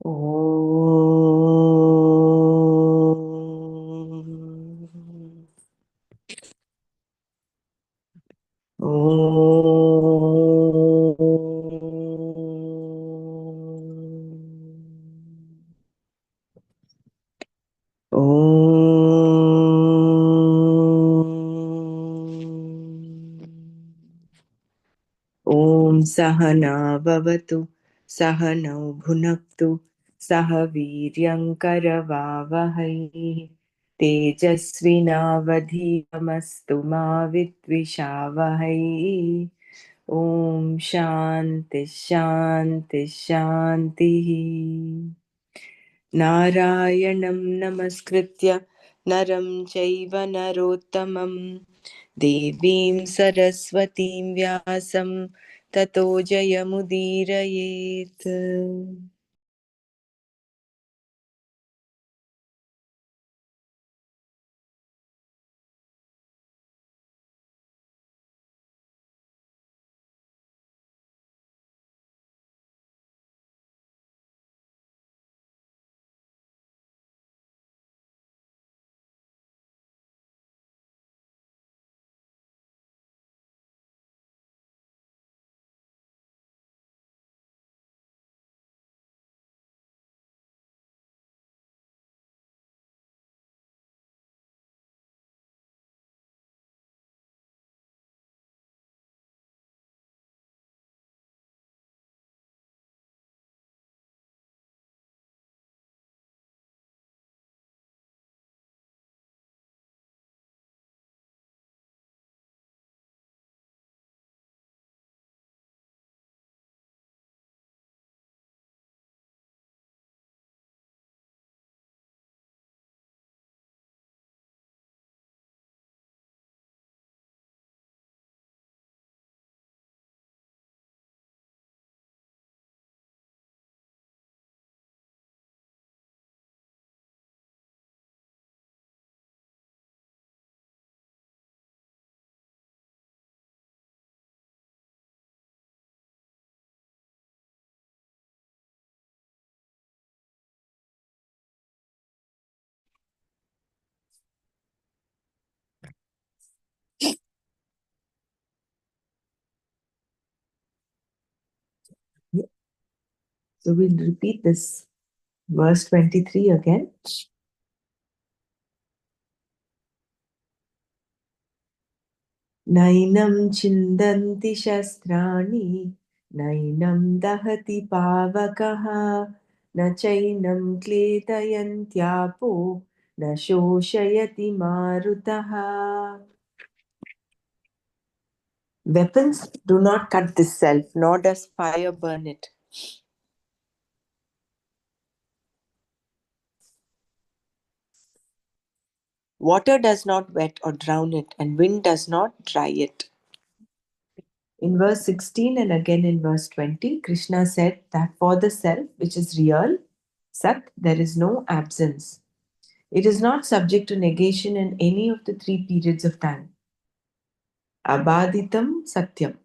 Om. Om Sahana Bhavatu Sahanau Bhunaktu Sahaviryamkaravavahai Tejasvinavadhitamastu ma vidvishavahai. Om Shanti Shanti Shanti. Narayanam Namaskritya Naram Chaiva Narottamam Devim Saraswatim Vyasam Tato Jayamudirayet. So we'll repeat this verse 23 again. Nainam chindanti shastrani, nainam dahati pavakaha, na chainam kletayantyapo, na shoshayati marutaha. Weapons do not cut the self, nor does fire burn it. Water does not wet or drown it, and wind does not dry it. In verse 16 and again in verse 20, Krishna said that for the self, which is real, Sat, there is no absence. It is not subject to negation in any of the three periods of time. Abaditam Satyam.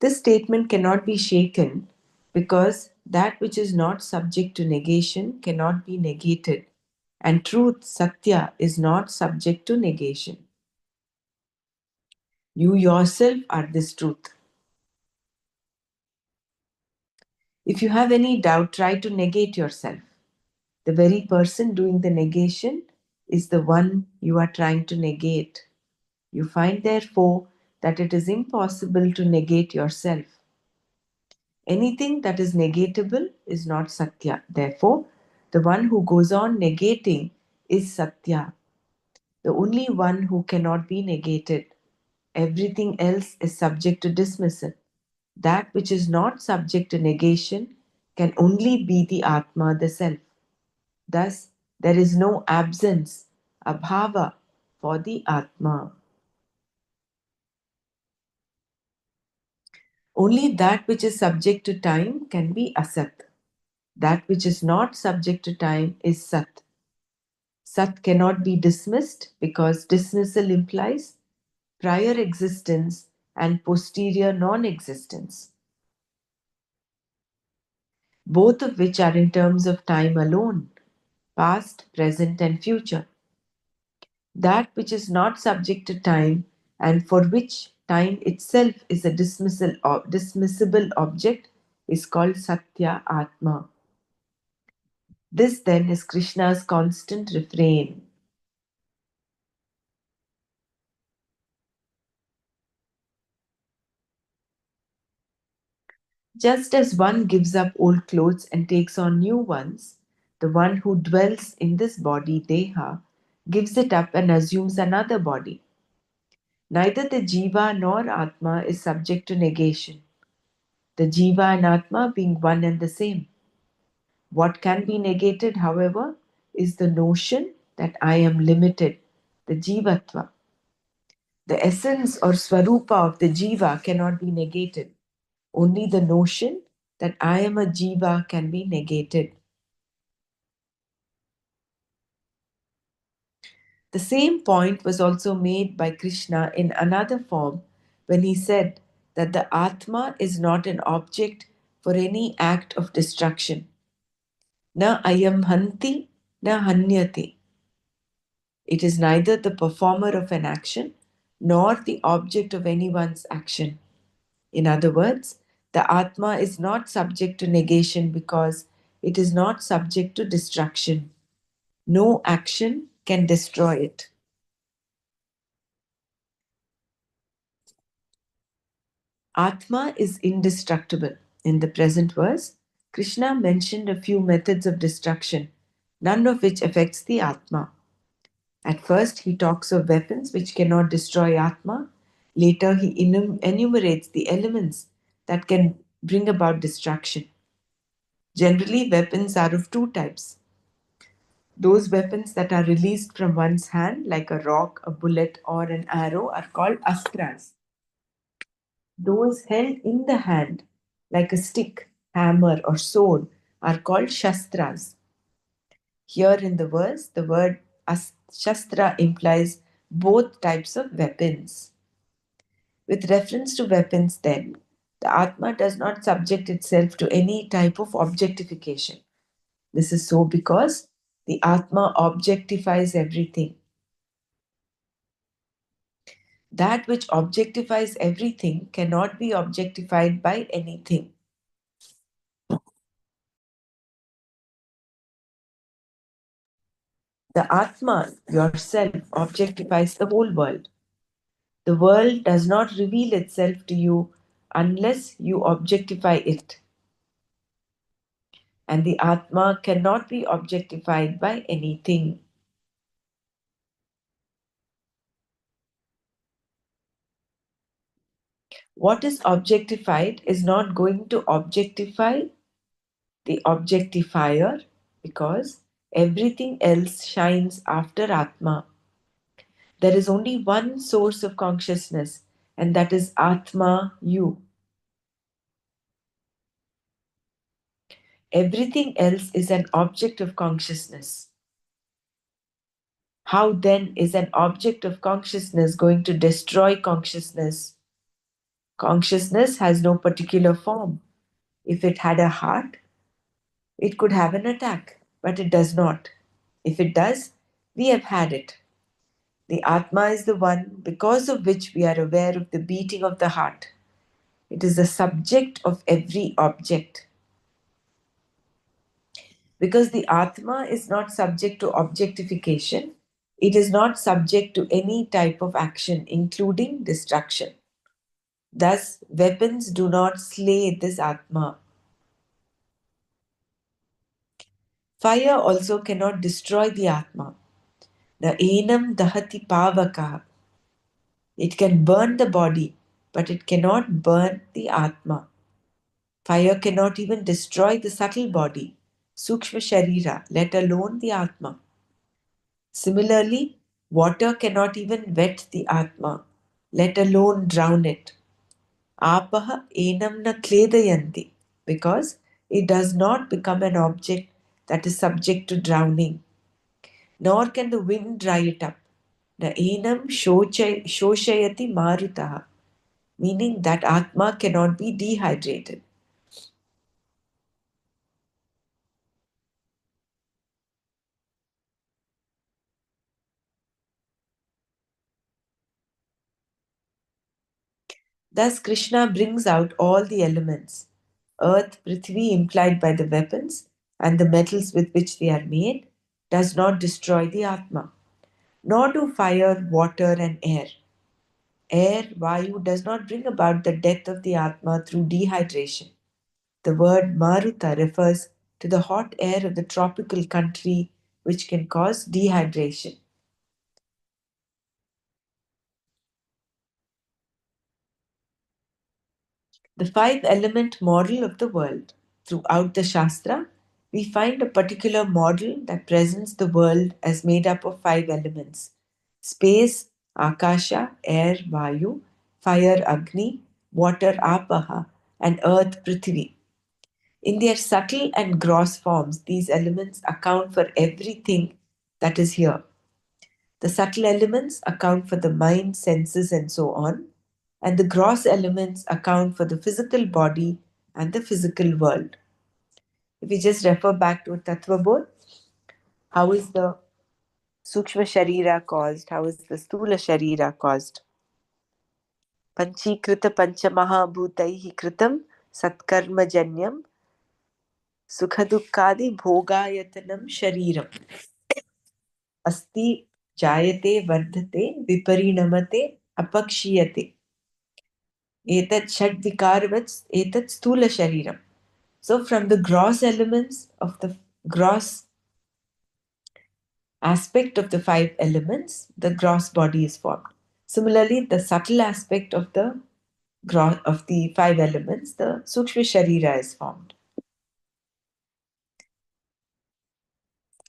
This statement cannot be shaken because that which is not subject to negation cannot be negated, and truth, Satya, is not subject to negation. You yourself are this truth. If you have any doubt, try to negate yourself. The very person doing the negation is the one you are trying to negate. You find, therefore, that it is impossible to negate yourself. Anything that is negatable is not Satya. Therefore, the one who goes on negating is Satya, the only one who cannot be negated. Everything else is subject to dismissal. That which is not subject to negation can only be the Atma, the Self. Thus, there is no absence, abhava, for the Atma. Only that which is subject to time can be asat. That which is not subject to time is sat. Sat cannot be dismissed because dismissal implies prior existence and posterior non existence. both of which are in terms of time alone, past, present, and future. That which is not subject to time and for which time itself is a dismissible object is called Satya Atma. This then is Krishna's constant refrain. Just as one gives up old clothes and takes on new ones, the one who dwells in this body, Deha, gives it up and assumes another body. Neither the Jiva nor Atma is subject to negation, the Jiva and Atma being one and the same. What can be negated, however, is the notion that I am limited, the Jivatva. The essence or Swarupa of the Jiva cannot be negated. Only the notion that I am a Jiva can be negated. The same point was also made by Krishna in another form when he said that the Atma is not an object for any act of destruction. Na ayam hanti, na hanyati. It is neither the performer of an action nor the object of anyone's action. In other words, the Atma is not subject to negation because it is not subject to destruction. No action can destroy it. Atma is indestructible. In the present verse, Krishna mentioned a few methods of destruction, none of which affects the Atma. At first, he talks of weapons which cannot destroy Atma. Later, he enumerates the elements that can bring about destruction. Generally, weapons are of two types. Those weapons that are released from one's hand, like a rock, a bullet, or an arrow, are called astras. Those held in the hand, like a stick, hammer, or sword, are called shastras. Here in the verse, the word shastra implies both types of weapons. With reference to weapons, then, the Atma does not subject itself to any type of objectification. This is so because the Atma objectifies everything. That which objectifies everything cannot be objectified by anything. The Atma, yourself, objectifies the whole world. The world does not reveal itself to you unless you objectify it. And the Atma cannot be objectified by anything. What is objectified is not going to objectify the objectifier because everything else shines after Atma. There is only one source of consciousness, and that is Atma, you. Everything else is an object of consciousness. How then is an object of consciousness going to destroy consciousness? Consciousness has no particular form. If it had a heart, it could have an attack, but it does not. If it does, we have had it. The Atma is the one because of which we are aware of the beating of the heart. It is the subject of every object. Because the Atma is not subject to objectification, it is not subject to any type of action, including destruction. Thus, weapons do not slay this Atma. Fire also cannot destroy the Atma. The enam dahati pavaka. It can burn the body, but it cannot burn the Atma. Fire cannot even destroy the subtle body, Sukshma Sharira, let alone the Atma. Similarly, water cannot even wet the Atma, let alone drown it. Apaha enam na kledayanti, because it does not become an object that is subject to drowning, nor can the wind dry it up. Na enam shoshayati marutaha, meaning that Atma cannot be dehydrated. Thus, Krishna brings out all the elements earth, Prithvi, implied by the weapons, and the metals with which they are made, does not destroy the Atma, nor do fire, water, and air. Air, Vayu, does not bring about the death of the Atma through dehydration. The word Maruta refers to the hot air of the tropical country which can cause dehydration. The five element model of the world. Throughout the Shastra, we find a particular model that presents the world as made up of five elements: space, Akasha, air, Vayu, fire, Agni, water, Apaha, and earth, Prithvi. In their subtle and gross forms, these elements account for everything that is here. The subtle elements account for the mind, senses, and so on, and the gross elements account for the physical body and the physical world. If we just refer back to Tattva Bodh, how is the Sukshma Sharira caused? How is the Stula Sharira caused? Panchikrita Panchamahabhutaihi Kritam Satkarmajanyam Sukhadukkadi Bhogayatanam Shariram Asti Jayate Vardhate Viparinamate Apakshiyate Etat Shadvikarvats Etat Stula Shariram. So, from the gross elements of the gross aspect of the five elements, the gross body is formed. Similarly, the subtle aspect of the five elements, the Sukshma Sharira is formed.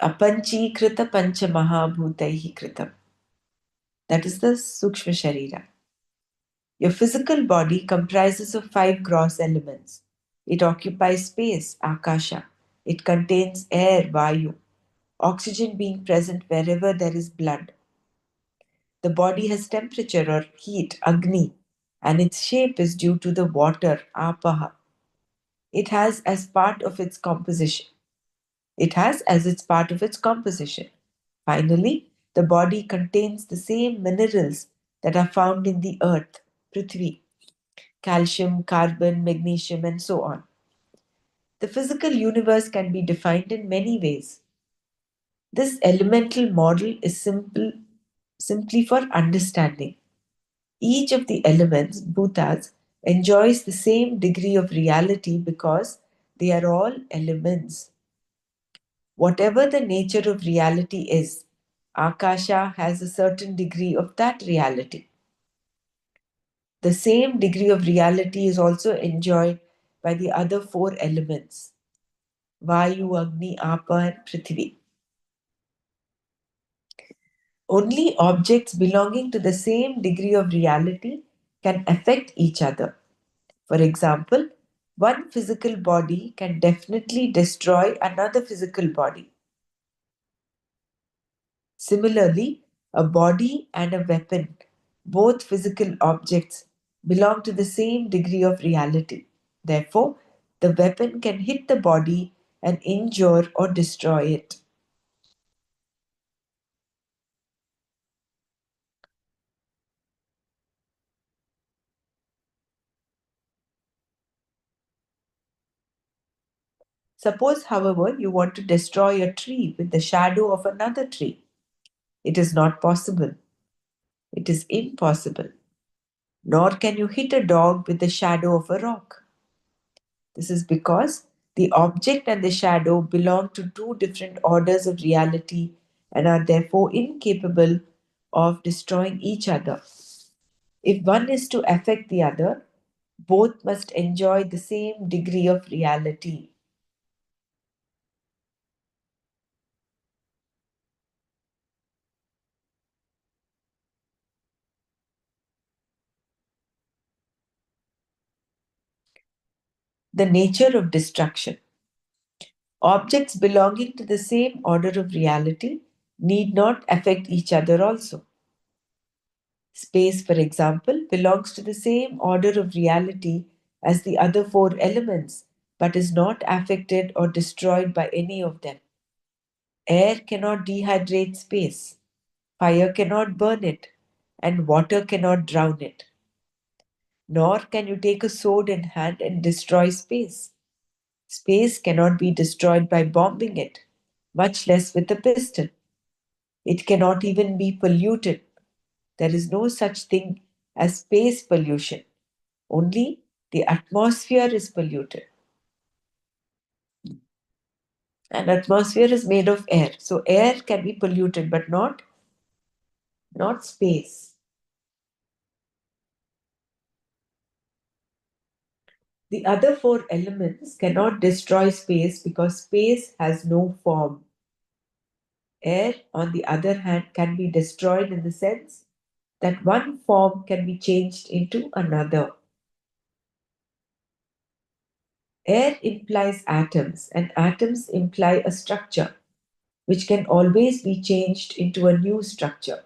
Apanchikrita Pancha Mahabhutaihi Kritam. That is the Sukshma Sharira. Your physical body comprises of five gross elements. It occupies space, Akasha. It contains air, Vayu, oxygen being present wherever there is blood. The body has temperature or heat, Agni, and its shape is due to the water, Apaha. It has as part of its composition. It has as its part of its composition. Finally, the body contains the same minerals that are found in the earth, Prithvi, calcium, carbon, magnesium, and so on. The physical universe can be defined in many ways. This elemental model is simply for understanding. Each of the elements, bhutas, enjoys the same degree of reality because they are all elements. Whatever the nature of reality is, Akasha has a certain degree of that reality. The same degree of reality is also enjoyed by the other four elements: Vayu, Agni, Apa, and Prithvi. Only objects belonging to the same degree of reality can affect each other. For example, one physical body can definitely destroy another physical body. Similarly, a body and a weapon, both physical objects, belong to the same degree of reality. Therefore, the weapon can hit the body and injure or destroy it. Suppose, however, you want to destroy a tree with the shadow of another tree. It is not possible. It is impossible. Nor can you hit a dog with the shadow of a rock. This is because the object and the shadow belong to two different orders of reality and are therefore incapable of destroying each other. If one is to affect the other, both must enjoy the same degree of reality. The nature of destruction. Objects belonging to the same order of reality need not affect each other also. Space, for example, belongs to the same order of reality as the other four elements, but is not affected or destroyed by any of them. Air cannot dehydrate space, fire cannot burn it, and water cannot drown it. Nor can you take a sword in hand and destroy space. Space cannot be destroyed by bombing it, much less with a pistol. It cannot even be polluted. There is no such thing as space pollution. Only the atmosphere is polluted. And atmosphere is made of air. So air can be polluted, but not space. The other four elements cannot destroy space because space has no form. Air, on the other hand, can be destroyed in the sense that one form can be changed into another. Air implies atoms, and atoms imply a structure which can always be changed into a new structure.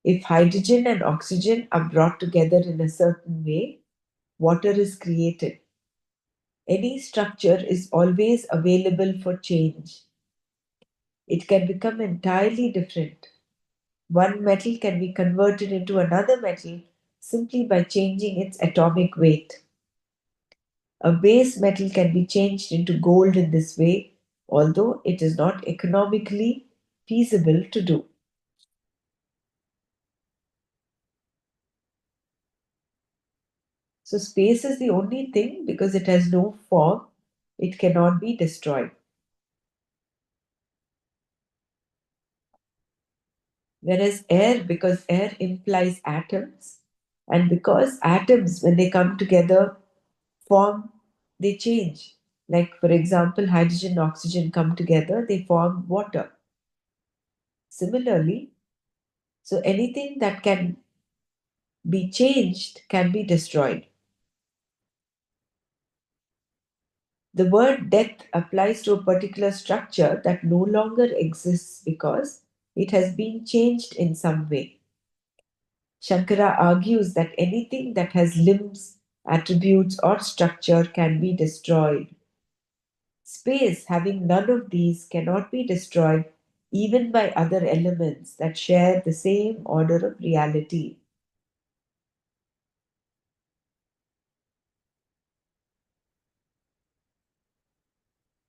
If hydrogen and oxygen are brought together in a certain way, water is created. Any structure is always available for change. It can become entirely different. One metal can be converted into another metal simply by changing its atomic weight. A base metal can be changed into gold in this way, although it is not economically feasible to do. So, space is the only thing because it has no form, it cannot be destroyed. Whereas air, because air implies atoms, and because atoms, when they come together, form, they change. Like, for example, hydrogen and oxygen come together, they form water. Similarly, so anything that can be changed can be destroyed. The word death applies to a particular structure that no longer exists because it has been changed in some way. Shankara argues that anything that has limbs, attributes, or structure can be destroyed. Space, having none of these, cannot be destroyed even by other elements that share the same order of reality.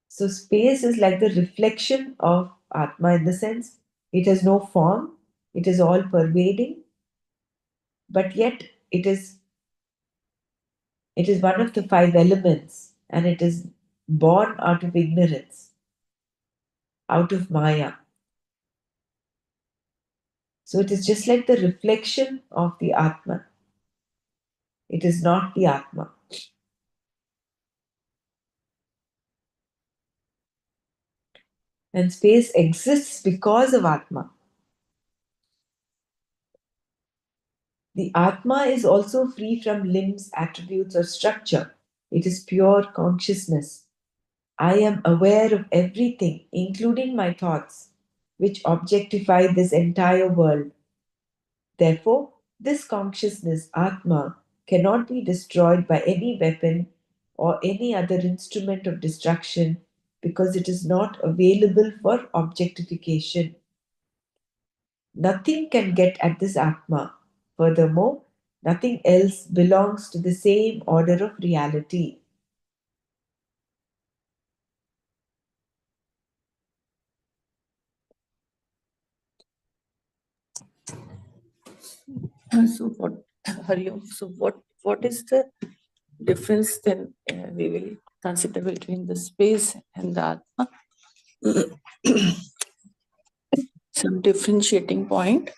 So, space is like the reflection of Atma in the sense it has no form, it is all pervading, but yet it is one of the five elements and it is born out of ignorance, out of Maya. So, it is just like the reflection of the Atma. It is not the Atma. And space exists because of Atma. The Atma is also free from limbs, attributes, or structure. It is pure consciousness. I am aware of everything, including my thoughts, which objectify this entire world. Therefore, this consciousness, Atma, cannot be destroyed by any weapon or any other instrument of destruction because it is not available for objectification. Nothing can get at this Atma. Furthermore, nothing else belongs to the same order of reality. So what, Hariom, so what is the difference then we will consider between the space and the Atma? Some differentiating point,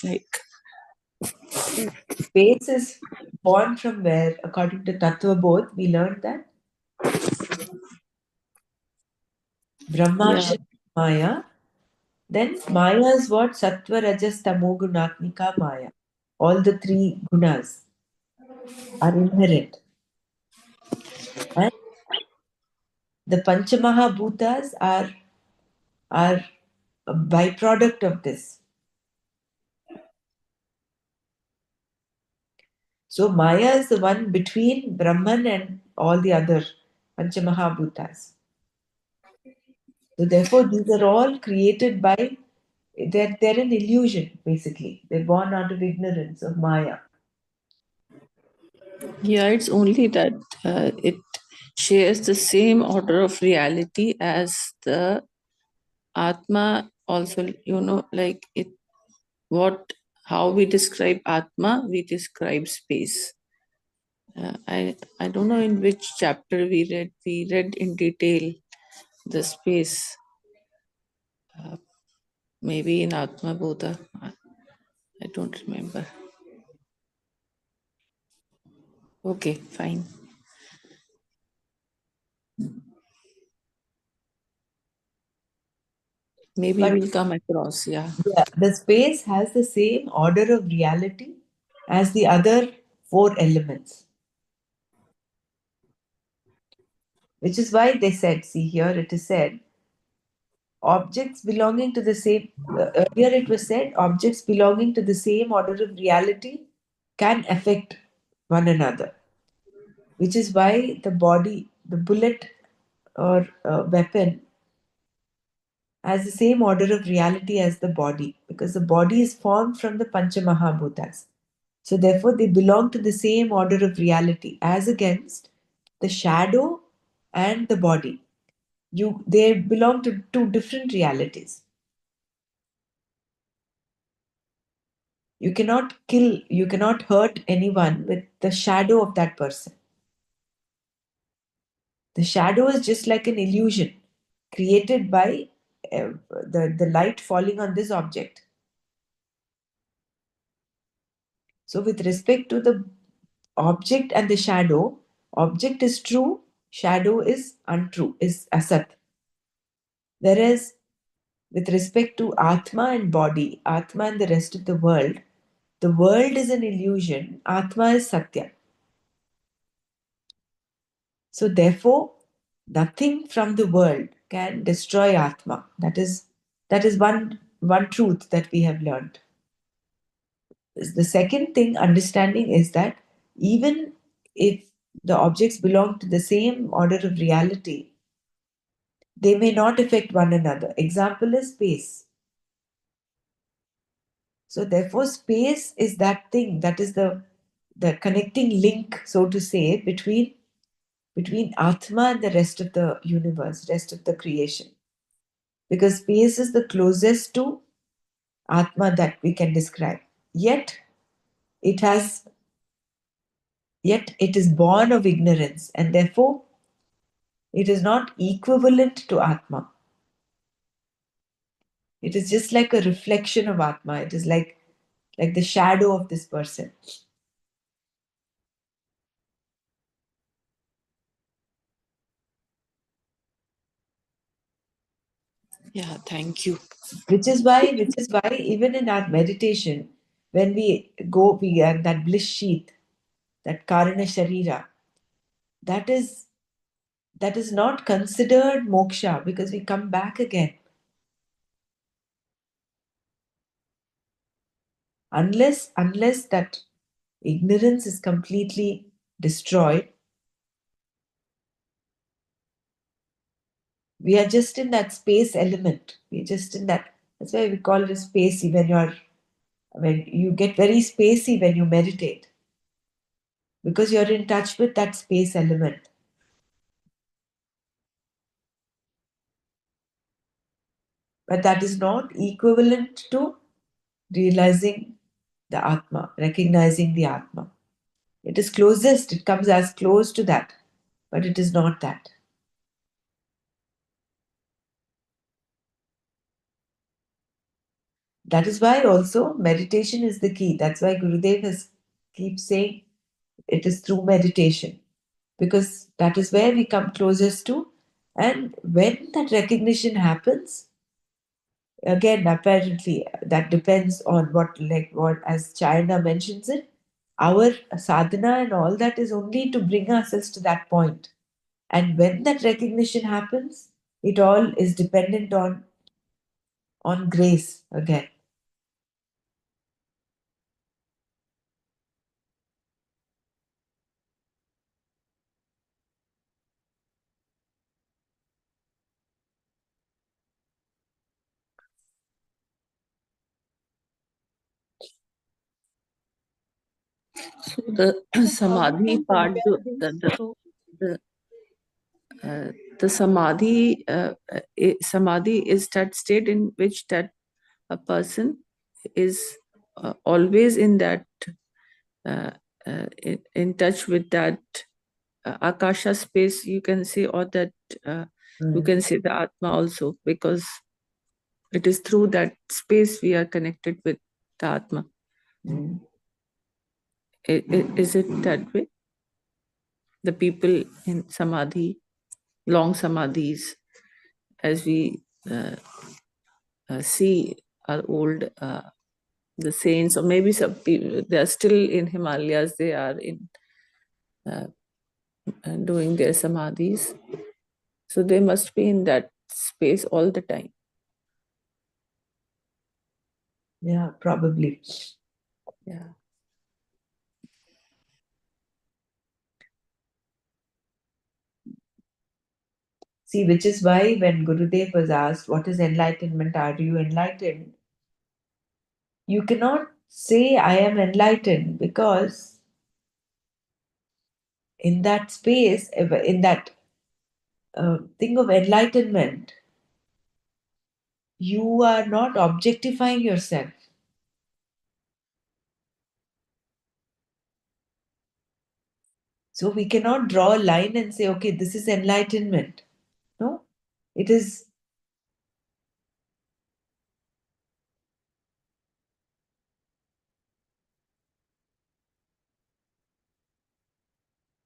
like Space is born from where, according to Tattva Bodh, we learned that Brahma, yeah, Shiva, Maya. Then Maya is what? Sattva, Rajas, Tamo, Gunatmika, Maya. All the three gunas are inherent. And the Panchamahabhutas are a byproduct of this. So Maya is the one between Brahman and all the other Panchamahabhutas. So therefore, these are all created by they're an illusion, basically. They're born out of ignorance of Maya. Yeah, it's only that it shares the same order of reality as the Atma. Also, like it, what how we describe Atma, we describe space. I don't know in which chapter we read. We read in detail the space. Maybe in Atma Bodha. I don't remember. Okay, fine. Maybe But we'll come across. Yeah. yeah, the space has the same order of reality as the other four elements, which is why they said, see here it is said, objects belonging to the same, earlier it was said, objects belonging to the same order of reality can affect one another, which is why the body, the bullet or weapon, has the same order of reality as the body, because the body is formed from the Pancha Mahabhutas. So, therefore, they belong to the same order of reality as against the shadow and the body. They belong to two different realities. You cannot kill, you cannot hurt anyone with the shadow of that person. The shadow is just like an illusion created by the light falling on this object. So, with respect to the object and the shadow, object is true, shadow is untrue, is asat. Whereas with respect to Atma and body, Atma and the rest of the world is an illusion, Atma is Satya. So therefore, nothing from the world can destroy Atma. That is one truth that we have learned. The second thing, understanding, is that even if the objects belong to the same order of reality, they may not affect one another. Example is space. So therefore, space is that thing that is the connecting link, so to say, between Atma and the rest of the universe, rest of the creation. Because space is the closest to Atma that we can describe. Yet it has yet it is born of ignorance, and therefore it is not equivalent to Atma. It is just like a reflection of Atma. It is like the shadow of this person. Yeah, thank you. Which is why even in our meditation, when we are that bliss sheath, that karana sharira, that is that is not considered moksha, because we come back again. Unless that ignorance is completely destroyed, we are just in that space element. We're just in that. That's why we call it spacey. When you get very spacey when you meditate, because you're in touch with that space element. But that is not equivalent to realizing the Atma, recognizing the Atma. It is closest, it comes as close to that, but it is not that. That is why also meditation is the key. That's why Gurudev has keeps saying it is through meditation, because that is where we come closest to. And when that recognition happens, again, apparently that depends on what as China mentions it, our sadhana and all that is only to bring ourselves to that point. And when that recognition happens, it all is dependent on grace again. So the How we samadhi can part, compare this to the, the samadhi, samadhi is that state in which that a person is always in that uh, in touch with that akasha space, you can say, or that you Mm, can say the atma also, because it is through that space we are connected with the atma. mm. Is it that way? The people in samadhi, long samadhis, as we see our old the saints, or maybe some people they are still in Himalayas, they are in doing their samadhis, so they must be in that space all the time. Yeah, probably. Yeah. See, which is why when Gurudev was asked, what is enlightenment? Are you enlightened? You cannot say, I am enlightened, because in that space, in that thing of enlightenment, you are not objectifying yourself. So we cannot draw a line and say, okay, this is enlightenment. No, it is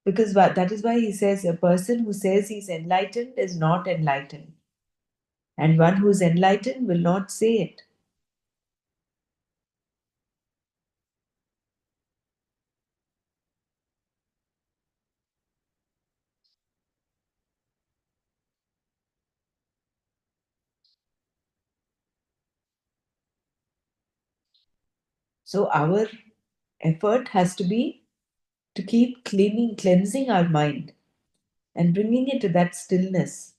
because that is why he says a person who says he's enlightened is not enlightened. And one who is enlightened will not say it. So our effort has to be to keep cleansing our mind and bringing it to that stillness.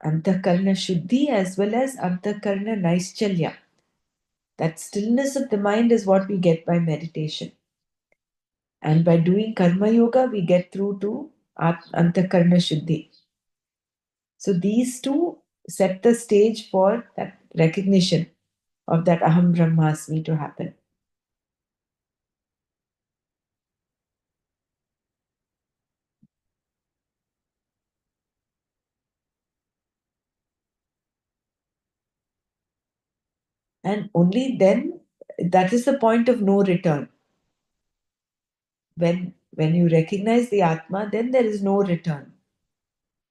Antakarna Shuddhi as well as Antakarna Naischalya. That stillness of the mind is what we get by meditation. And by doing Karma Yoga, we get through to Antakarna Shuddhi. So these two set the stage for that recognition of that Aham Brahmasmi to happen. And only then, that is the point of no return. When you recognize the Atma, then there is no return.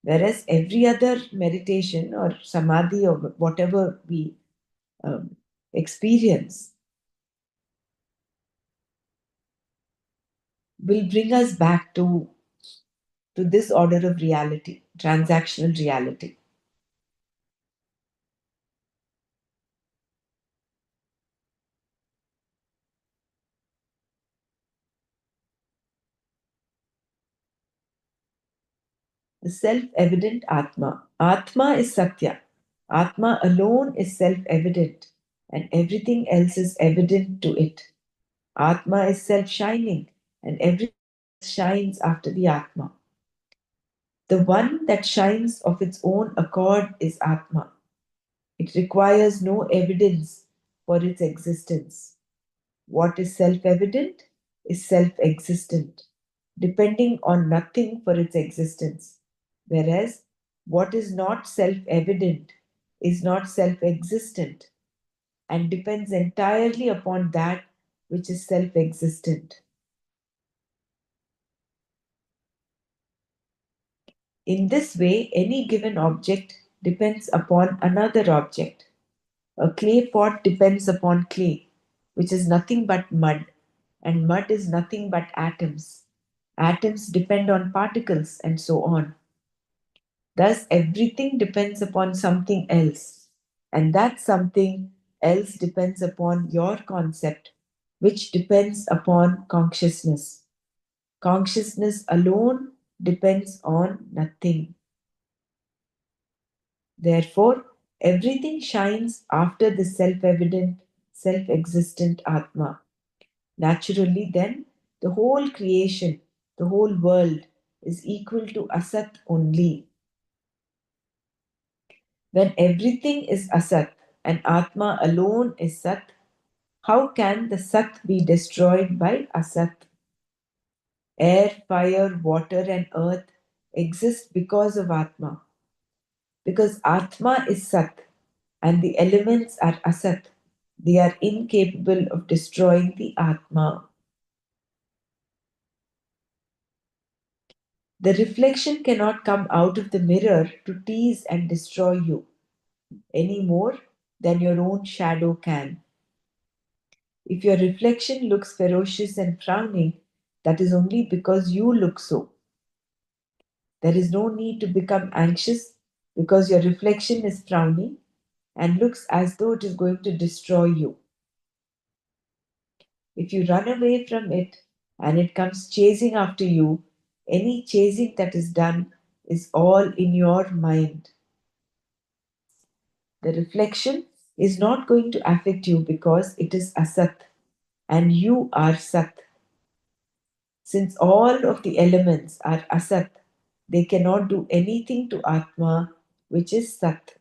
Whereas every other meditation or samadhi or whatever we um, experience will bring us back to this order of reality, transactional reality. The self evident Atma. Atma is Satya. Atma alone is self evident, and everything else is evident to it. Atma is self shining, and everything else shines after the Atma. The one that shines of its own accord is Atma. It requires no evidence for its existence. What is self evident is self existent, depending on nothing for its existence. Whereas what is not self evident is not self existent and depends entirely upon that which is self existent. In this way, any given object depends upon another object. A clay pot depends upon clay, which is nothing but mud, and mud is nothing but atoms. Atoms depend on particles, and so on. Thus, everything depends upon something else, and that something else depends upon your concept, which depends upon consciousness. Consciousness alone depends on nothing. Therefore, everything shines after the self evident, self existent Atma. Naturally, then, the whole creation, the whole world is equal to Asat only. When everything is Asat and Atma alone is Sat, how can the Sat be destroyed by Asat? Air, fire, water, and earth exist because of Atma. Because Atma is Sat and the elements are Asat, they are incapable of destroying the Atma. The reflection cannot come out of the mirror to tease and destroy you any more than your own shadow can. If your reflection looks ferocious and frowning, that is only because you look so. There is no need to become anxious because your reflection is frowning and looks as though it is going to destroy you. If you run away from it and it comes chasing after you, any chasing that is done is all in your mind. The reflection is not going to affect you because it is Asat and you are Sat. Since all of the elements are Asat, they cannot do anything to Atma, which is Sat.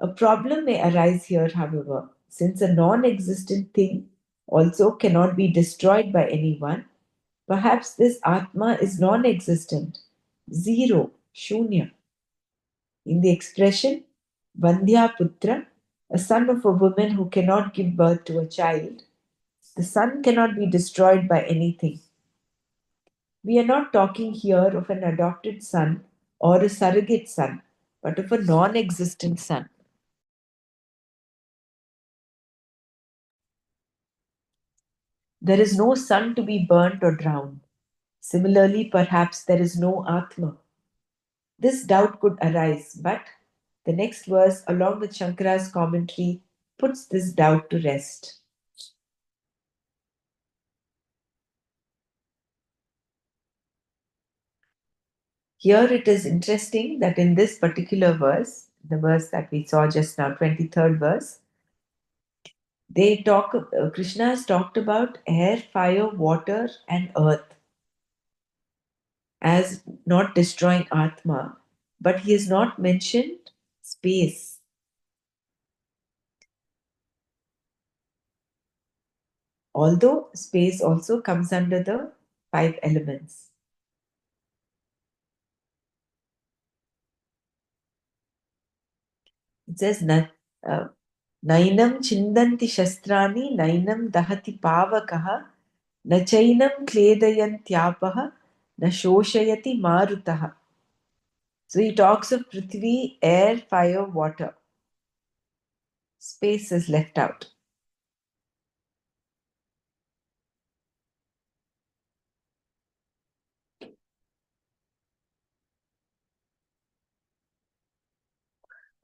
A problem may arise here, however, since a non existent thing also cannot be destroyed by anyone. Perhaps this Atma is non existent, zero, Shunya. In the expression Vandhya Putra, a son of a woman who cannot give birth to a child, the son cannot be destroyed by anything. We are not talking here of an adopted son or a surrogate son, but of a non existent son. There is no sun to be burnt or drowned. Similarly, perhaps there is no Atma. This doubt could arise, but the next verse, along with Shankara's commentary, puts this doubt to rest. Here it is interesting that in this particular verse, the verse that we saw just now, 23rd verse, Krishna has talked about air, fire, water, and earth as not destroying Atma, but he has not mentioned space. Although space also comes under the five elements. It says, uh, Nainam chindanti shastrani, nainam dahati pavakaha, na chainam kledayantyapah, na shoshayati marutaha. So he talks of Prithvi, air, fire, water. Space is left out.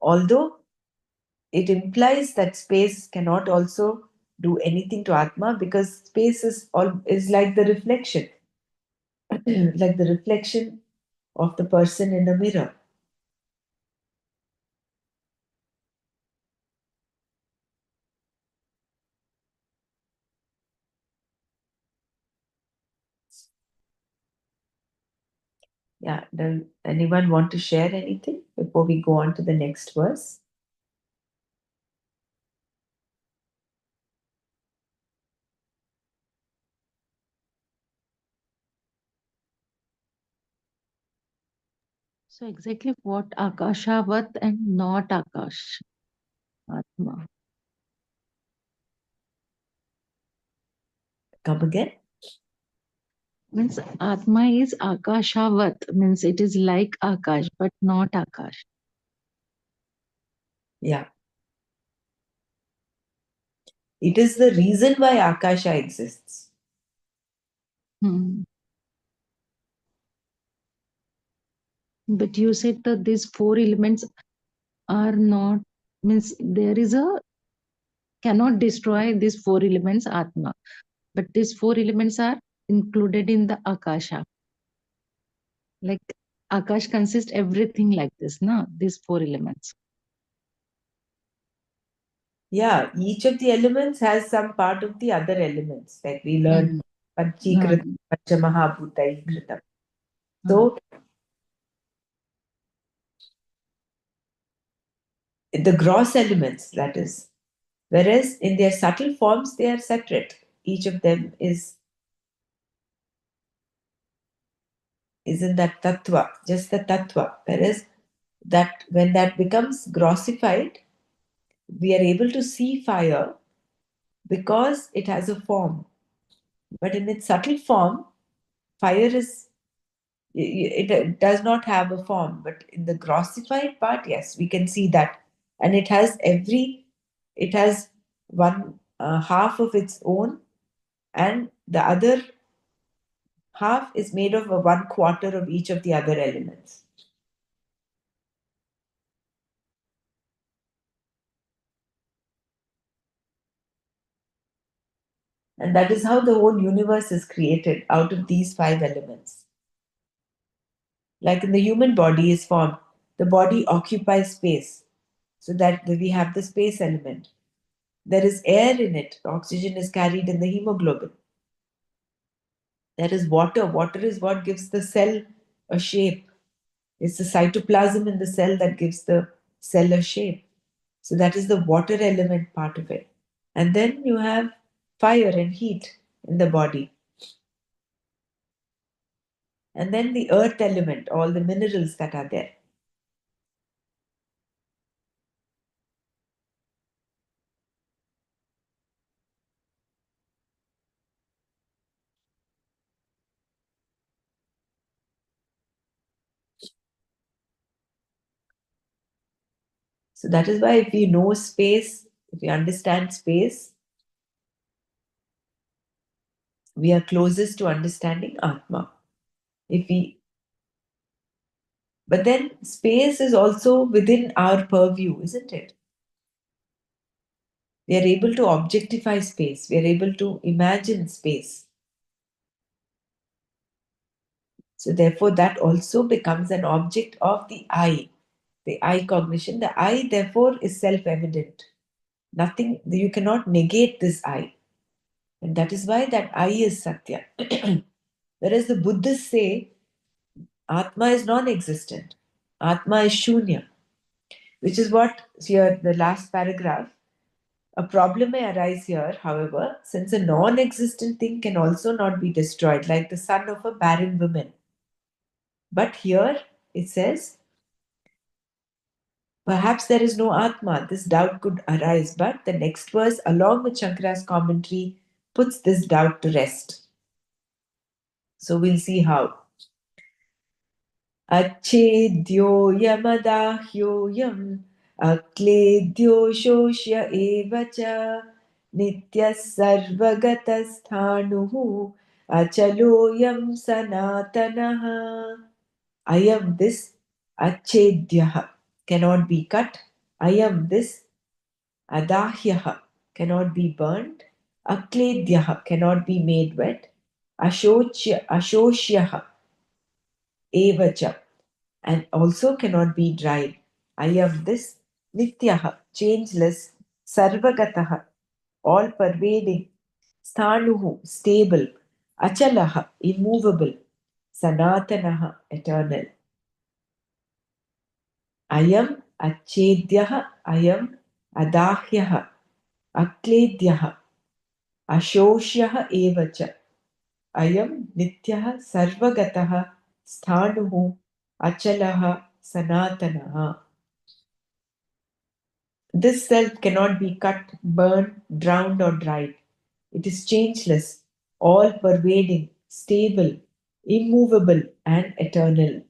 Although it implies that space cannot also do anything to Atma because space is like the reflection, like the reflection of the person in a mirror. Yeah, does anyone want to share anything before we go on to the next verse? So exactly what Akashavat and not Akash Atma. Come again? Means Atma is Akashavat, means it is like Akash, but not Akash. Yeah. It is the reason why Akasha exists. Hmm. But you said that these four elements are not, means there is a cannot destroy these four elements Atma. But these four elements are included in the Akasha. Like Akash consists everything like this, na? These four elements. Yeah, each of the elements has some part of the other elements. Like we learned Mm. Panchikritam, Mm. Panchamahabhutaikritam. Mm. So the gross elements, that is. Whereas in their subtle forms, they are separate. Each of them is in that tattva, just the tattva. Whereas that when that becomes grossified, we are able to see fire because it has a form. But in its subtle form, fire is it does not have a form. But in the grossified part, yes, we can see that, and it has one half of its own, and the other half is made of a one quarter of each of the other elements. And that is how the whole universe is created out of these five elements. Like in the human body is formed, the body occupies space, so that we have the space element. There is air in it, oxygen is carried in the hemoglobin. There is water. Water is what gives the cell a shape. It's the cytoplasm in the cell that gives the cell a shape. So that is the water element part of it. And then you have fire and heat in the body. And then the earth element, all the minerals that are there. So that is why if we know space, if we understand space, we are closest to understanding Atma. If we But then space is also within our purview, isn't it? We are able to objectify space. We are able to imagine space. So therefore, that also becomes an object of the I cognition. The I, therefore, is self-evident. Nothing, you cannot negate this I. And that is why that I is Satya. Whereas the Buddhists say Atma is non-existent. Atma is Shunya, which is what here, the last paragraph. A problem may arise here, however, since a non existent thing can also not be destroyed, like the son of a barren woman. But here it says, perhaps there is no Atma. This doubt could arise, but the next verse, along with Shankara's commentary, puts this doubt to rest. So we'll see how. अच्छेद्योऽयमदाह्योऽयम् अक्लेद्यो शोष्य एव च नित्यः सर्वगतस्थाणुः अचलोऽयं सनातनः. Ayam this achedyaha cannot be cut. Ayam this adahyaha cannot be burnt. Akledyaha cannot be made wet. Ashosyaha evacha and also cannot be dried. Ayam this nityaha, changeless, sarvagataha, all pervading, sthanuhu, stable, achalaha, immovable, sanatanaha, eternal. Ayam achedyaha, ayam adahyaha, akledyaha, ashosyaha evacha. Ayam nityaha sarvagataha, sthanuhu, achalaha, sanatanaha. This self cannot be cut, burned, drowned, or dried. It is changeless, all pervading, stable, immovable, and eternal.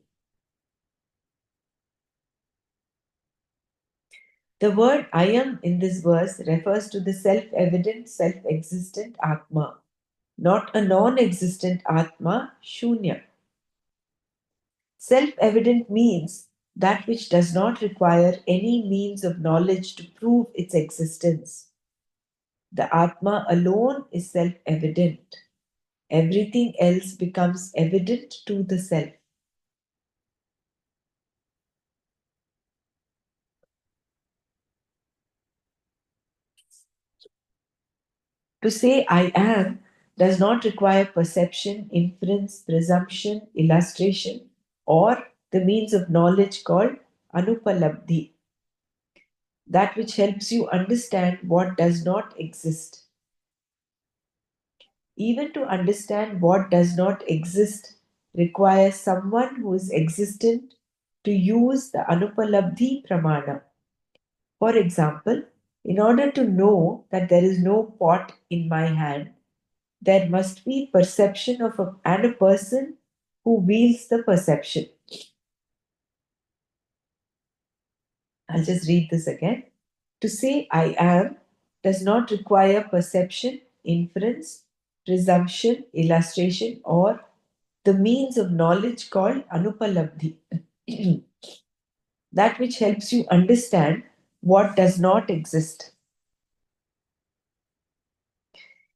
The word I am in this verse refers to the self evident, self existent Atma, not a non existent Atma, Shunya. Self evident means that which does not require any means of knowledge to prove its existence. The Atma alone is self evident. Everything else becomes evident to the self. To say I am does not require perception, inference, presumption, illustration, or the means of knowledge called anupalabdhi, that which helps you understand what does not exist. Even to understand what does not exist requires someone who is existent to use the anupalabdhi pramana. For example, in order to know that there is no pot in my hand, there must be perception of and a person who wields the perception. I'll just read this again. To say I am does not require perception, inference, presumption, illustration, or the means of knowledge called anupalabdhi, that which helps you understand what does not exist.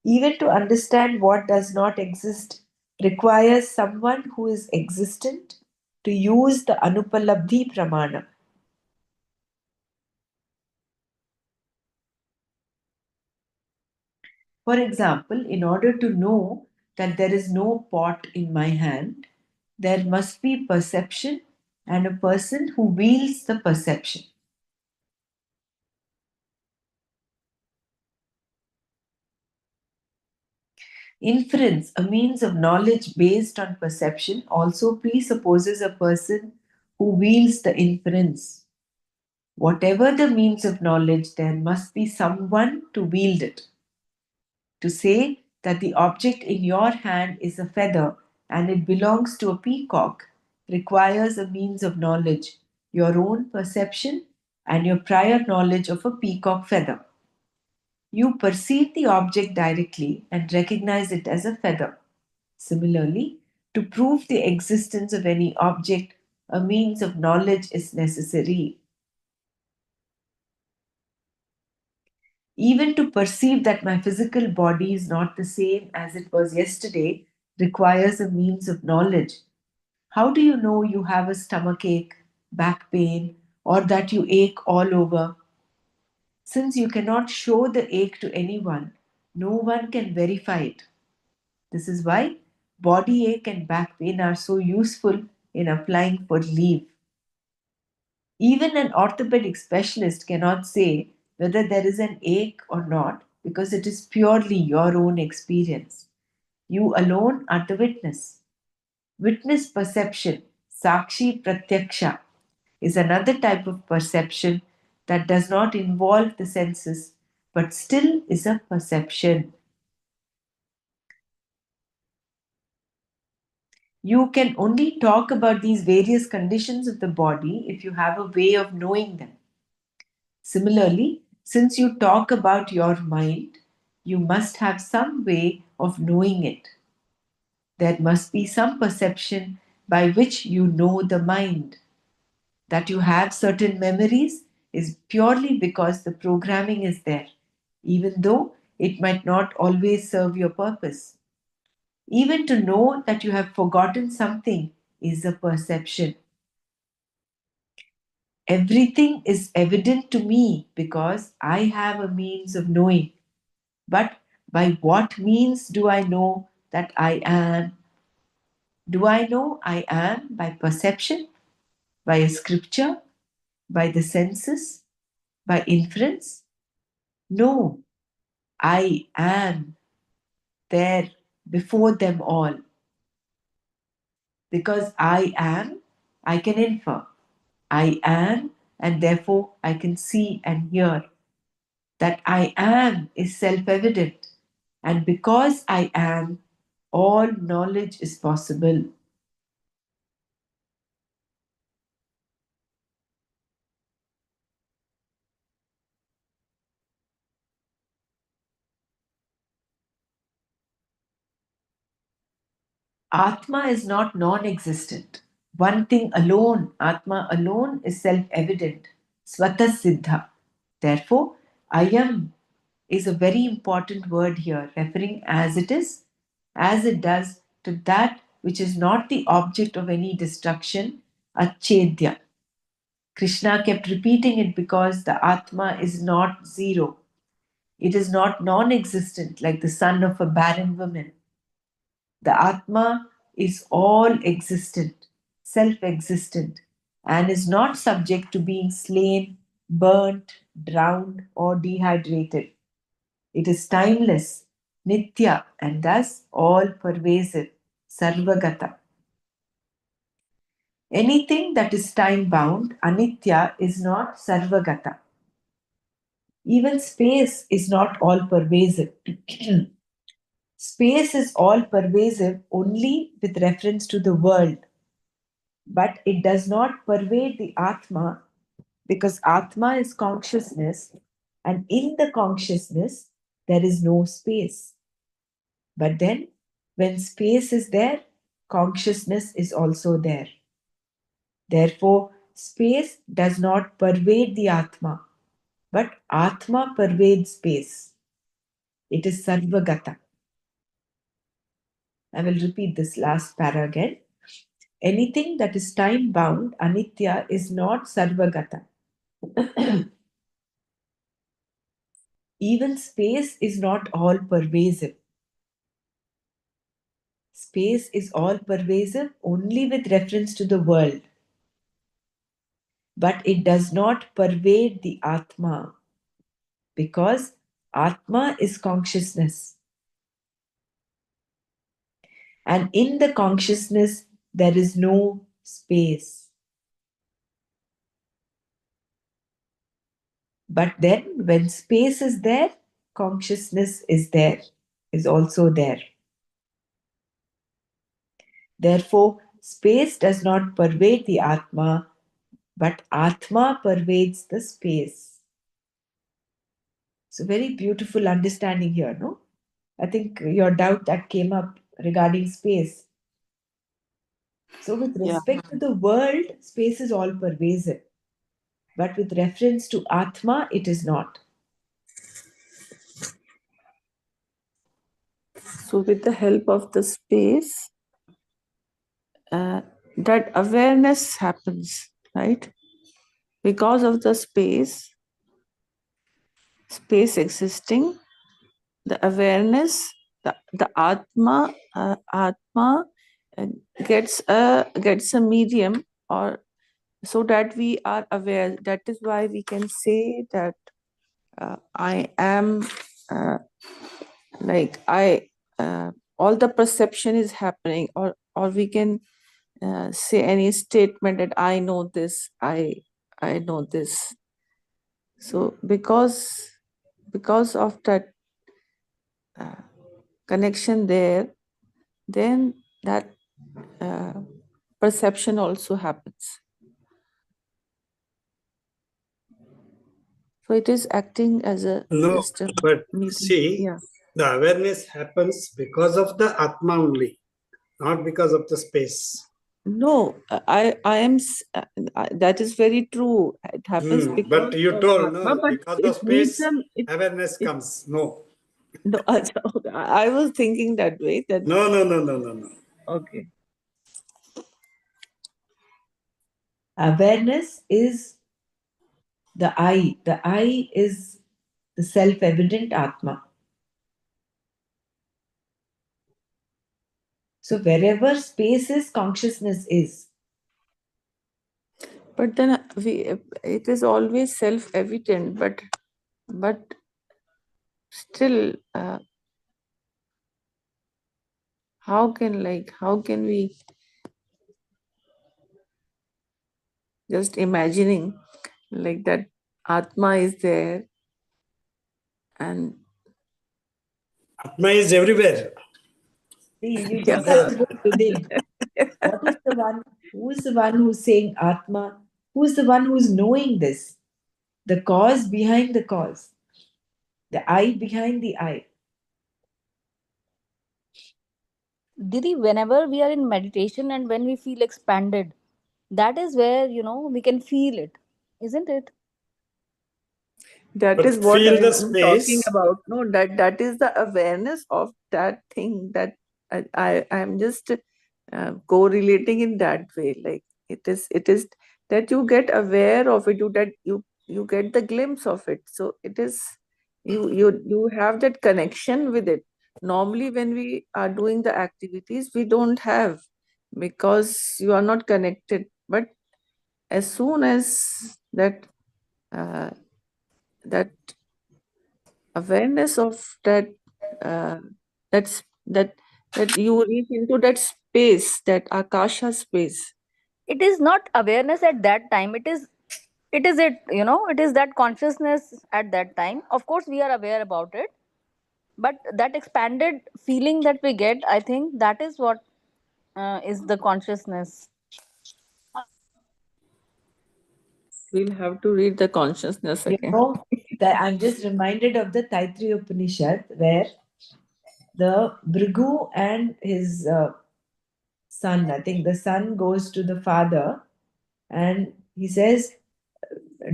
Even to understand what does not exist requires someone who is existent to use the anupalabdhi pramana. For example, in order to know that there is no pot in my hand, there must be perception and a person who wields the perception. Inference, a means of knowledge based on perception, also presupposes a person who wields the inference. Whatever the means of knowledge, there must be someone to wield it. To say that the object in your hand is a feather and it belongs to a peacock requires a means of knowledge, your own perception, and your prior knowledge of a peacock feather. You perceive the object directly and recognize it as a feather. Similarly, to prove the existence of any object, a means of knowledge is necessary. Even to perceive that my physical body is not the same as it was yesterday requires a means of knowledge. How do you know you have a stomach ache, back pain, or that you ache all over? Since you cannot show the ache to anyone, no one can verify it. This is why body ache and back pain are so useful in applying for leave. Even an orthopedic specialist cannot say whether there is an ache or not because it is purely your own experience. You alone are the witness. Witness perception, sakshi pratyaksha, is another type of perception that does not involve the senses but still is a perception. You can only talk about these various conditions of the body if you have a way of knowing them. Similarly, since you talk about your mind, you must have some way of knowing it. There must be some perception by which you know the mind. That you have certain memories is purely because the programming is there, even though it might not always serve your purpose. Even to know that you have forgotten something is a perception. Everything is evident to me because I have a means of knowing. But by what means do I know that I am? Do I know I am by perception, by a scripture, by the senses, by inference? No, I am there before them all. Because I am, I can infer. I am, and therefore I can see and hear. That I am is self evident. And because I am, all knowledge is possible. Atma is not non existent. One thing alone, Atma alone, is self evident, Swata Siddha. Therefore, I am is a very important word here, referring as it does to that which is not the object of any destruction, Achedya. Krishna kept repeating it because the Atma is not zero. It is not non existent like the son of a barren woman. The Atma is all existent, self existent, and is not subject to being slain, burnt, drowned, or dehydrated. It is timeless, nitya, and thus all pervasive, sarvagata. Anything that is time bound, anitya, is not sarvagata. Even space is not all pervasive. Space is all pervasive only with reference to the world, but it does not pervade the Atma because Atma is consciousness, and in the consciousness, there is no space. But then, when space is there, consciousness is also there. Therefore, space does not pervade the Atma, but Atma pervades space. It is Sarvagata. I will repeat this last para again. Anything that is time bound, Anitya, is not Sarvagata. Even space is not all pervasive. Space is all pervasive only with reference to the world, but it does not pervade the Atma because Atma is consciousness. And in the consciousness, there is no space. But then, when space is there, consciousness is there, is also there. Therefore, space does not pervade the Atma, but Atma pervades the space. So, very beautiful understanding here, no? I think your doubt that came up regarding space. So, with respect to the world, space is all pervasive. But with reference to Atma, it is not. So, with the help of the space, that awareness happens, right? Because of the space existing, the awareness, the Atma uh, gets a medium, or so that we are aware. That is why we can say that I am like I all the perception is happening, or we can say any statement that I know this, I know this. So because of that connection there, then that perception also happens. So it is acting as a No, just a but medium. see, Yeah. the awareness happens because of the Atma only, not because of the space. No, I am. That is very true. It happens because But you of told, Atma, no, but because it of needs space, awareness it comes. No. no. I was thinking that way. That No, no, no, no, no, no. okay. Awareness is the I. The I is the self evident Atma. So, wherever space is, consciousness is. But then it is always self-evident, but still, how can we just imagining like that Atma is there and Atma is everywhere. See, you yeah. just have to go within. What is the one? Who is the one who's saying Atma? Who is the one who's knowing this? The cause behind the cause, the I behind the I. Didi, whenever we are in meditation and when we feel expanded, that is where, we can feel it, isn't it? That is But what I feel the am talking space. about. No, that is the awareness of that thing that I am just correlating in that way. Like it is that you get aware of it, you that you get the glimpse of it. So it is You have that connection with it. Normally when we are doing the activities, we don't have, because you are not connected. But as soon as that that awareness of that that's that you reach into that space, that akasha space. It is not awareness at that time. It is that consciousness at that time. Of course, we are aware about it, but that expanded feeling that we get, I think that is what is the consciousness. We'll have to read the consciousness You again. know, that I'm just reminded of the Taittiriya Upanishad where the Bhrigu and his son, I think the son goes to the father and he says,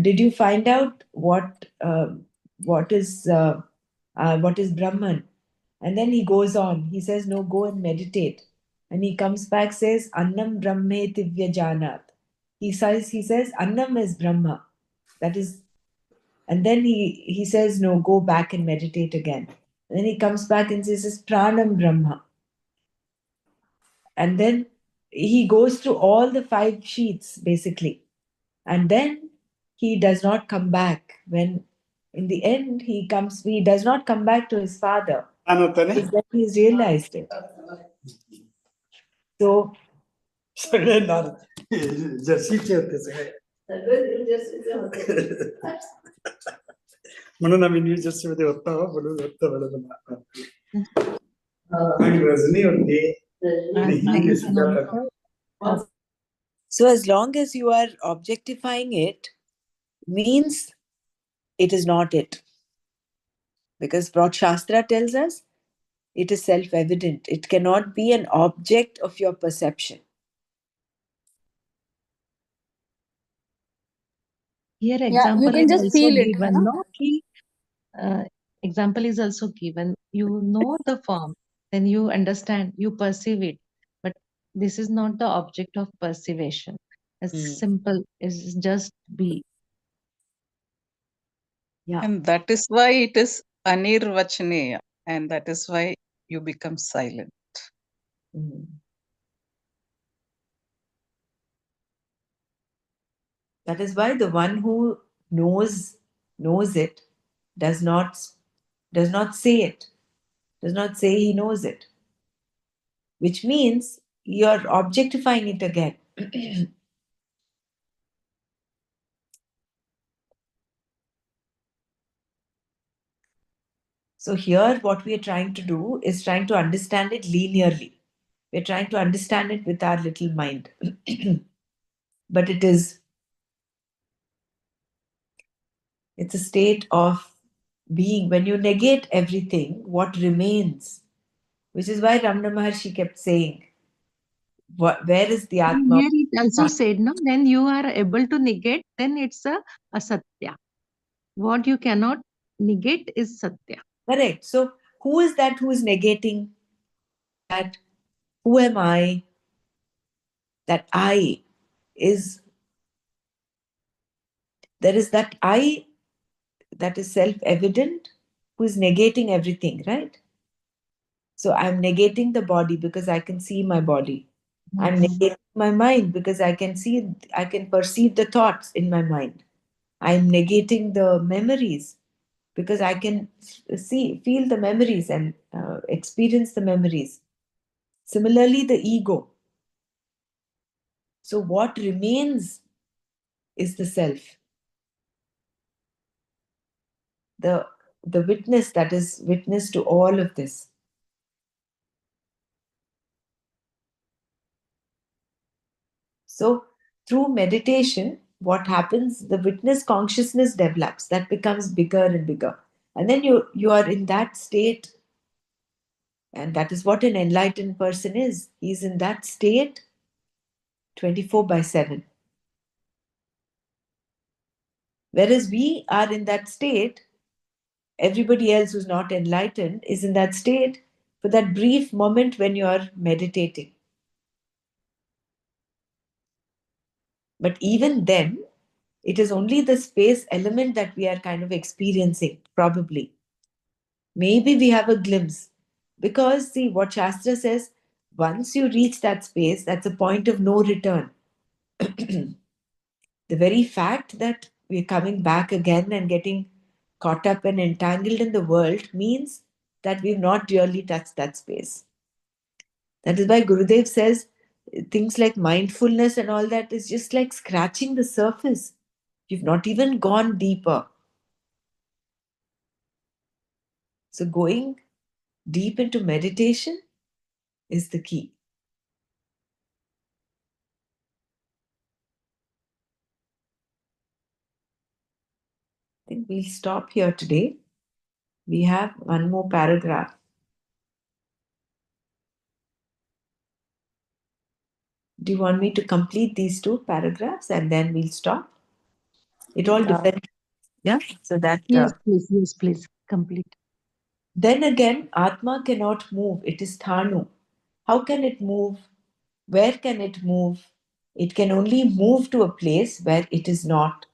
"Did you find out what is Brahman?" And then he goes on. He says, "No, go and meditate." And he comes back, says, "Annam Brahmeti Vyajanat." He says, "Annam is Brahma." That is, and then he says, "No, go back and meditate again." And then he comes back and says, "Pranam Brahma." And then he goes through all the 5 sheets basically. And then he does not come back. When in the end he does not come back to his father. Anatane? Because then he's realized it. So सगळे नार जर्सीचे होते सगळे म्हणून आम्ही new Jersey मध्ये होतो म्हणून होतो आणि रजनी होती आणि Atma he is Sujata. not So as long as you are objectifying it, means it is not it. Because what Shastra tells us, it is self-evident. It cannot be an object of your perception. here Yeah, you example can is just also feel it, है given, ना? no? Example is also given. You know the form, then you understand, you perceive it, but this is not the object of perception. It's simple, it's just be. Yeah. And that is why it is anirvachneya, and that is why you become silent. Mm. That is why the one who knows it does not say it, does not say he knows it, which means you're objectifying it again. So here what we are trying to do is trying to understand it linearly. We're trying to understand it with our little mind. But it's a state of being. When you negate everything, what remains? Which is why Ramana Maharshi kept saying, where is the And Atma? here it also said, no, when you are able to negate, then it's a asatya. What you cannot negate is satya. Correct. So who is that who is negating that? Who am I? That I is, there is that I that is self-evident who is negating everything, right? So I'm negating the body because I can see my body. I'm negating my mind because I can perceive the thoughts in my mind. I'm negating the memories because I can feel the memories and experience the memories. Similarly, the ego. So what remains is the self, the witness that is witness to all of this. So through meditation, what happens? The witness consciousness develops. That becomes bigger and bigger, and then you are in that state, and that is what an enlightened person is. He's in that state 24/7. Whereas we are in that state, everybody else who's not enlightened is in that state for that brief moment when you are meditating. But even then, it is only the space element that we are kind of experiencing, probably. Maybe we have a glimpse. Because, see, what Shastra says, once you reach that space, that's a point of no return. The very fact that we're coming back again and getting caught up and entangled in the world means that we've not really touched that space. That is why Gurudev says things like mindfulness and all that is just like scratching the surface. You've not even gone deeper. So, going deep into meditation is the key. I think we'll stop here today. We have one more paragraph. Do you want me to complete these two paragraphs and then we'll stop? It all depends. Yeah. So that. Yes, please. Yes, please. Complete. Then again, Atma cannot move. It is Thanu. How can it move? Where can it move? It can only move to a place where it is not.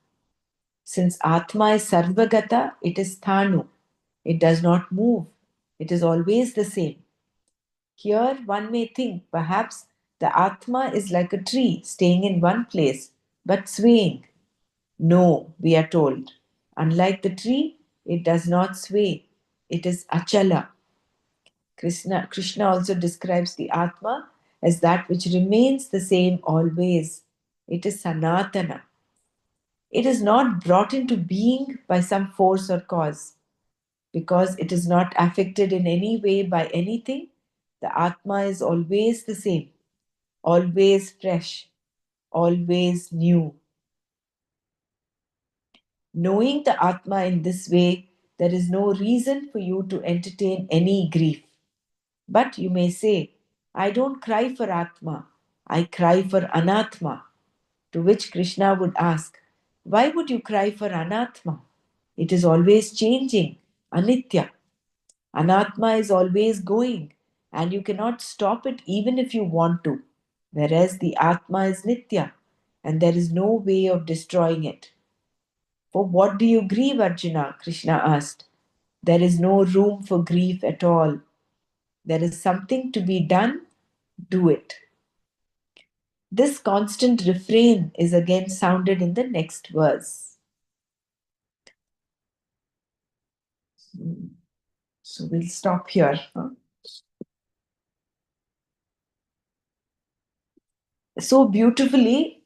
Since Atma is Sarvagata, it is Thanu. It does not move. It is always the same. Here one may think perhaps the Atma is like a tree staying in one place but swaying. No, we are told. Unlike the tree, it does not sway. It is Achala. Krishna also describes the Atma as that which remains the same always. It is Sanatana. It is not brought into being by some force or cause. Because it is not affected in any way by anything, the Atma is always the same, always fresh, always new. Knowing the Atma in this way, there is no reason for you to entertain any grief. But you may say, I don't cry for Atma, I cry for Anatma. To which Krishna would ask, why would you cry for Anatma? It is always changing, Anitya. Anatma is always going, and you cannot stop it even if you want to. Whereas the Atma is Nitya, and there is no way of destroying it. For what do you grieve, Arjuna? Krishna asked. There is no room for grief at all. There is something to be done, do it. This constant refrain is again sounded in the next verse. So we'll stop here. So beautifully,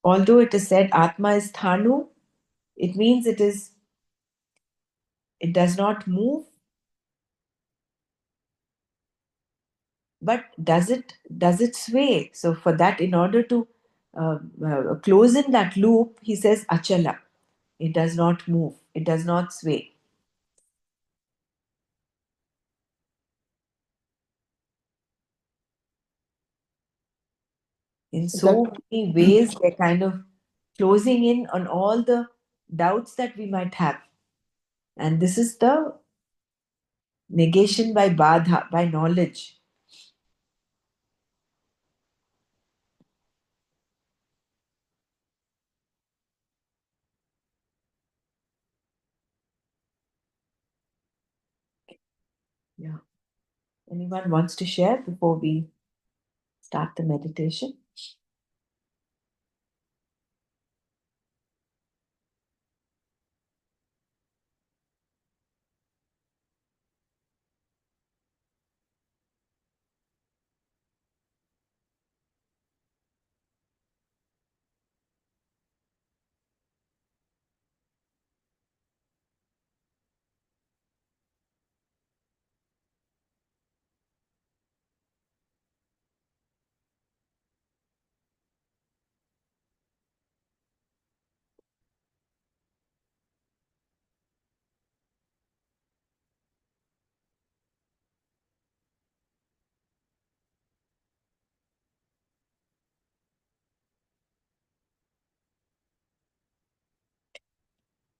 although it is said Atma is Thanu, it means it does not move, but does it sway? So for that, in order to close in that loop, he says Achala. It does not move. It does not sway. In so many ways, they're kind of closing in on all the doubts that we might have. And this is the negation by badha, by knowledge. Yeah. Anyone wants to share before we start the meditation?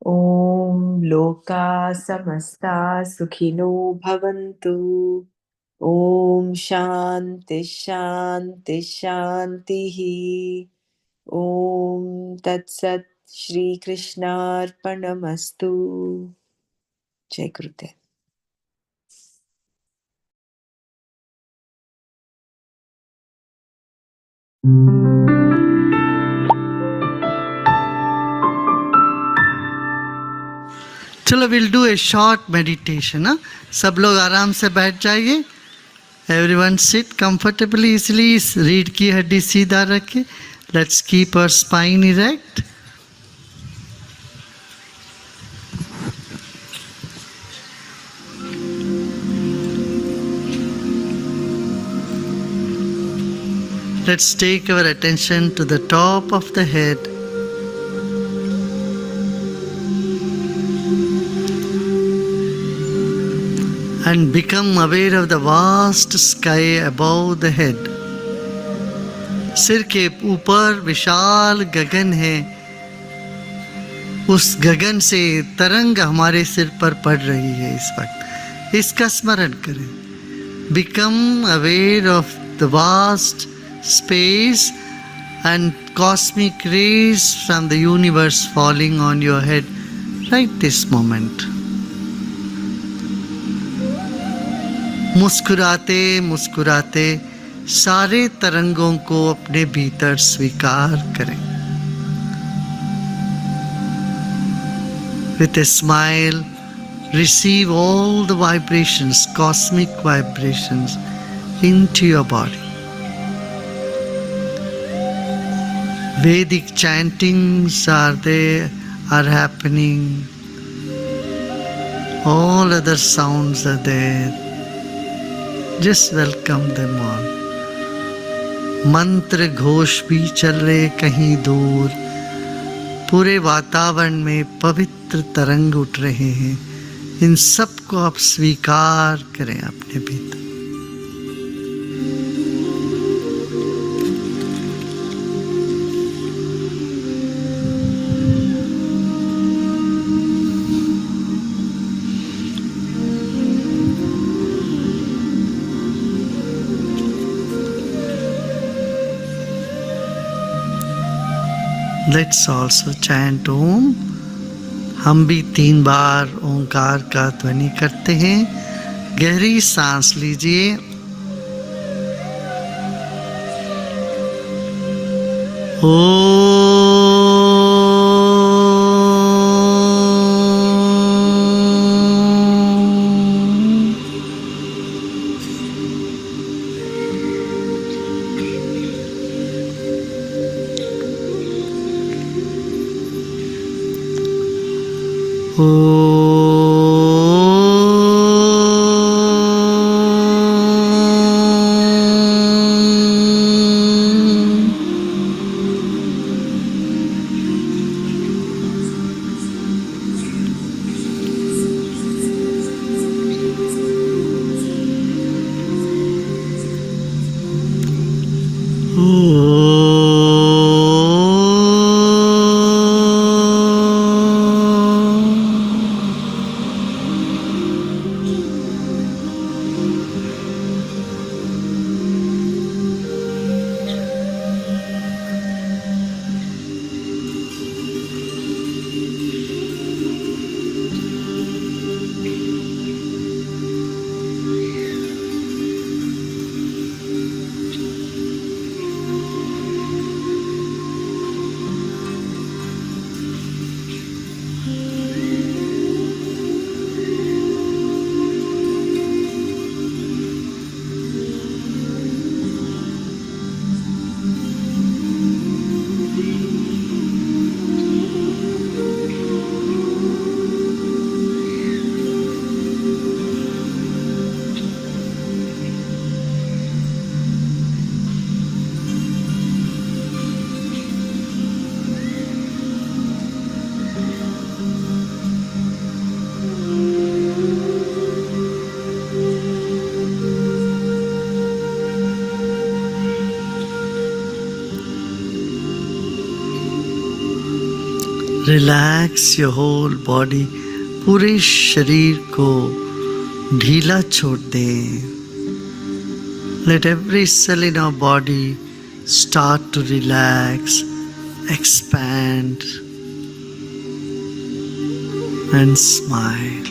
ॐ लोका समस्ता सुखिनो भवन्तु ॐ शान्ति शान्ति शान्तिः ॐ तत्सत् श्रीकृष्णार्पणमस्तु जय गुरुदेव चलो will do a short meditation. हाँ, सब लोग आराम से बैठ जाइए. Everyone sit comfortably easily. रीढ़ की हड्डी सीधा रखे. Let's keep our spine erect. Let's take our attention to the top of the head. And become aware of the vast sky above the head. सिर के ऊपर विशाल गगन है. उस गगन से तरंग हमारे सिर पर पड़ रही है इस वक्त. इसका स्मरण करें. Become aware of the vast space and cosmic rays from the universe falling on your head right this moment. मुस्कुराते मुस्कुराते सारे तरंगों को अपने भीतर स्वीकार करें. With a smile, receive all the vibrations, cosmic vibrations, into your body. Vedic chantings are there, are happening. All other sounds are there. Just welcome them all. मंत्र घोष भी चल रहे कहीं दूर. पूरे वातावरण में पवित्र तरंग उठ रहे हैं. इन सब को आप स्वीकार करें अपने भीतर. Let's also chant Om. हम भी 3 बार ओंकार का ध्वनि करते हैं. गहरी सांस लीजिए. Relax your whole body. पूरे शरीर को ढीला छोड़ दें. Let every cell in our body start to relax, expand and smile.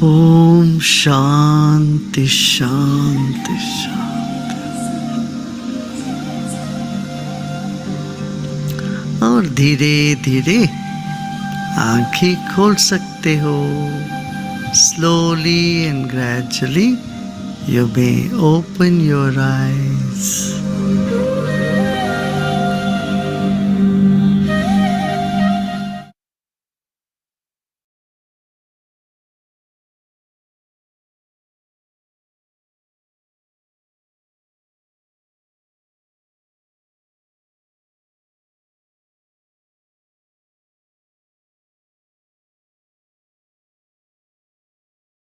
Om shanti shanti shanti. और धीरे धीरे आंखें खोल सकते हो। Slowly and gradually you may open your eyes.